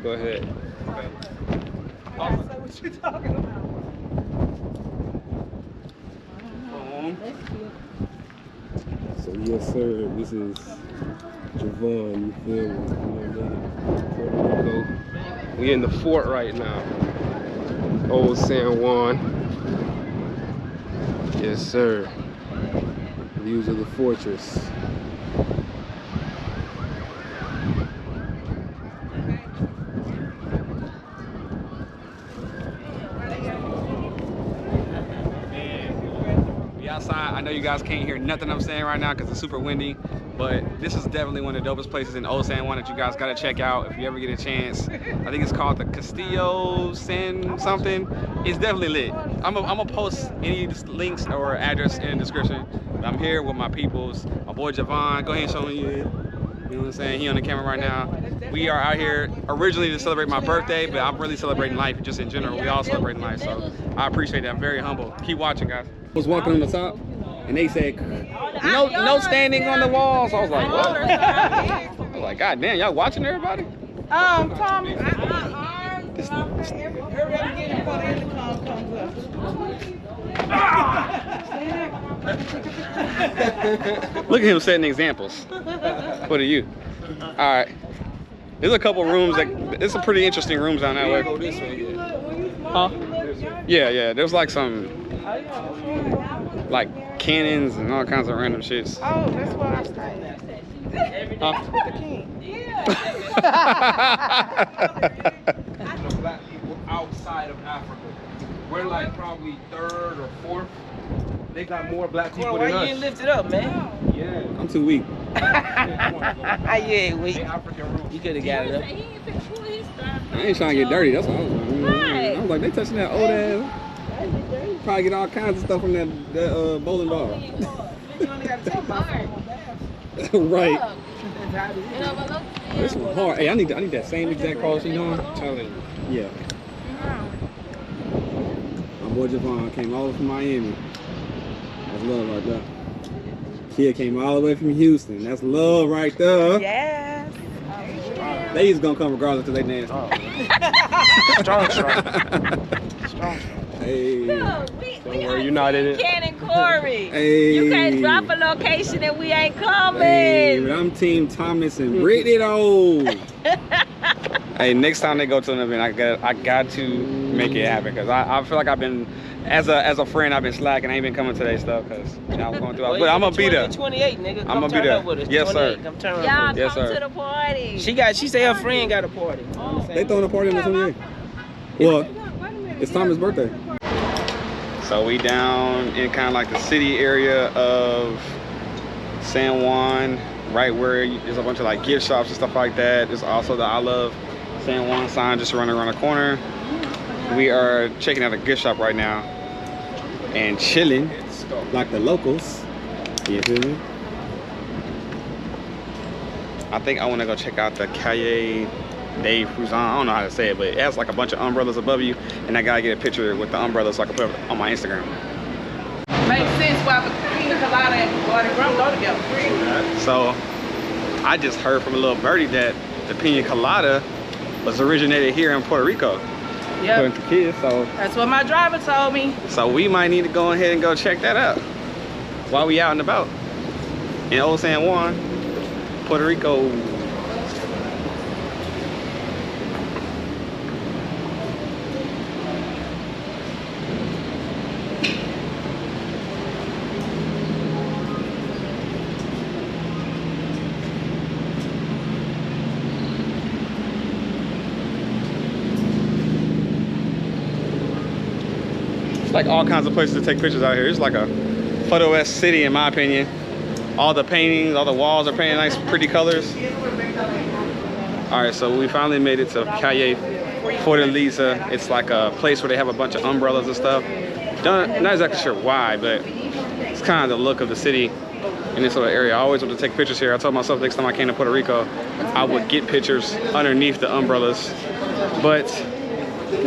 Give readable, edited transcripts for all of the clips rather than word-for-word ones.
Go ahead. Okay. Awesome. So what you talking about? So yes, sir. This is Javon. You feel me? Puerto Rico. We in the fort right now. Old San Juan. Yes, sir. Views of the fortress. Outside. I know you guys can't hear nothing I'm saying right now because it's super windy, but this is definitely one of the dopest places in Old San Juan that you guys gotta check out if you ever get a chance. I think it's called the Castillo San something. It's definitely lit. I'm gonna post any links or address in the description. But I'm here with my peoples, my boy Javon. Go ahead and show me. You know what I'm saying? He on the camera right now. We are out here originally to celebrate my birthday, but I'm really celebrating life just in general. We all celebrating life, so I appreciate that. I'm very humble. Keep watching, guys. I was walking on the top, and they said, no standing on the walls. I was like, what? I was like, God damn, y'all watching everybody? Tommy, Look at him setting examples. What are you? All right. There's a couple rooms there's some pretty interesting rooms down that way. Huh? Yeah. There's like some like Canons and all kinds of random shits. Oh, that's what I'm saying. Huh? With the king. Black people outside of Africa. We're like probably third or fourth. They got more black people than us. Why you ain't lift it up, man? Yeah, I'm too weak. You ain't weak. You could have got it up. I ain't trying to get dirty. That's what I was like. I was like, they touching that old ass. Probably get all kinds of stuff from that bowling ball. Right. This was hard. Hey, I need that same exact cross you doing. Telling you. Yeah. My boy Javon came all the way from Miami. That's love right there. Kid came all the way from Houston. That's love right there. Yes. They just gonna come regardless because they nasty. Strong. Hey. Look, Don't worry, you're not in it. Ken and Corey. Hey. You can't drop a location and we ain't coming. Hey, but I'm Team Thomas and Brittany though. Hey, next time they go to an event, I got to make it happen because I feel like I've been, as a friend, I've been slacking. I ain't been coming to their stuff because I'm going through. But I'm gonna be there. 28, nigga. I'm gonna be there. With us. Yes, sir. Come turn Y'all up. Yes, come sir. to the party. She said her friend got a party. They throwing a party on the 28th. Well, it's Thomas' birthday. So we down in kind of like the city area of San Juan, right where there's a bunch of like gift shops and stuff like that. There's also the I Love San Juan sign just running around the corner. We are checking out a gift shop right now and chilling like the locals. You feel me? I think I want to go check out the Calle de Fuzan. I don't know how to say it, but it has like a bunch of umbrellas above you, and I gotta get a picture with the umbrellas so I can put it on my Instagram. Makes sense why the pina colada and water rum go together. So I just heard from a little birdie that the pina colada was originated here in Puerto Rico. Yeah. According to kids, so That's what my driver told me. so we might need to go ahead and go check that out while we out and about in Old San Juan, Puerto Rico. Like all kinds of places to take pictures out here. It's like a photo-esque city in my opinion. All the paintings, all the walls are painted nice, pretty colors. All right, so we finally made it to Calle Fortaleza. It's like a place where they have a bunch of umbrellas and stuff. Not exactly sure why, but it's kind of the look of the city in this little area. I always want to take pictures here. I told myself next time I came to Puerto Rico, I would get pictures underneath the umbrellas, but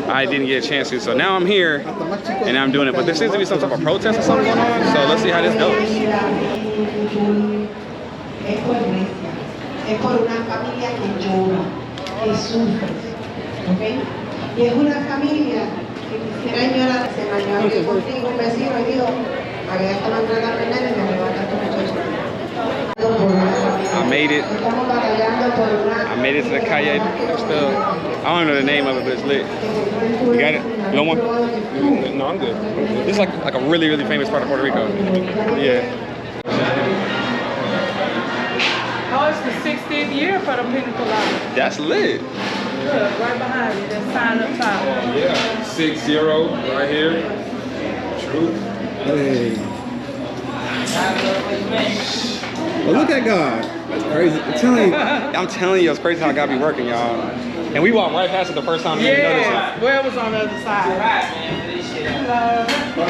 I didn't get a chance to. So now I'm here and I'm doing it. But there seems to be some type of protest or something going on. So let's see how this goes. ¿ok? Y es una familia que quisiera añorar, se mañana que contigo un vecino y dijo, había estado tratando el nene y me arrebata a tu muchacho. I made it. I made it to the Calle still. I don't know the name of it, but it's lit. You got it? You want one? No, I'm good. This is like a really, really famous part of Puerto Rico. Yeah. Oh, it's the 60th year for the Pina Colada. That's lit. Look, right behind you, that sign up top. Yeah, 6-0 right here. True. Hey. Oh, look at God. That's crazy. I'm telling you, it's crazy how God be working, y'all. And we walked right past it the first time. Yeah, well, it was on the other side. Hello.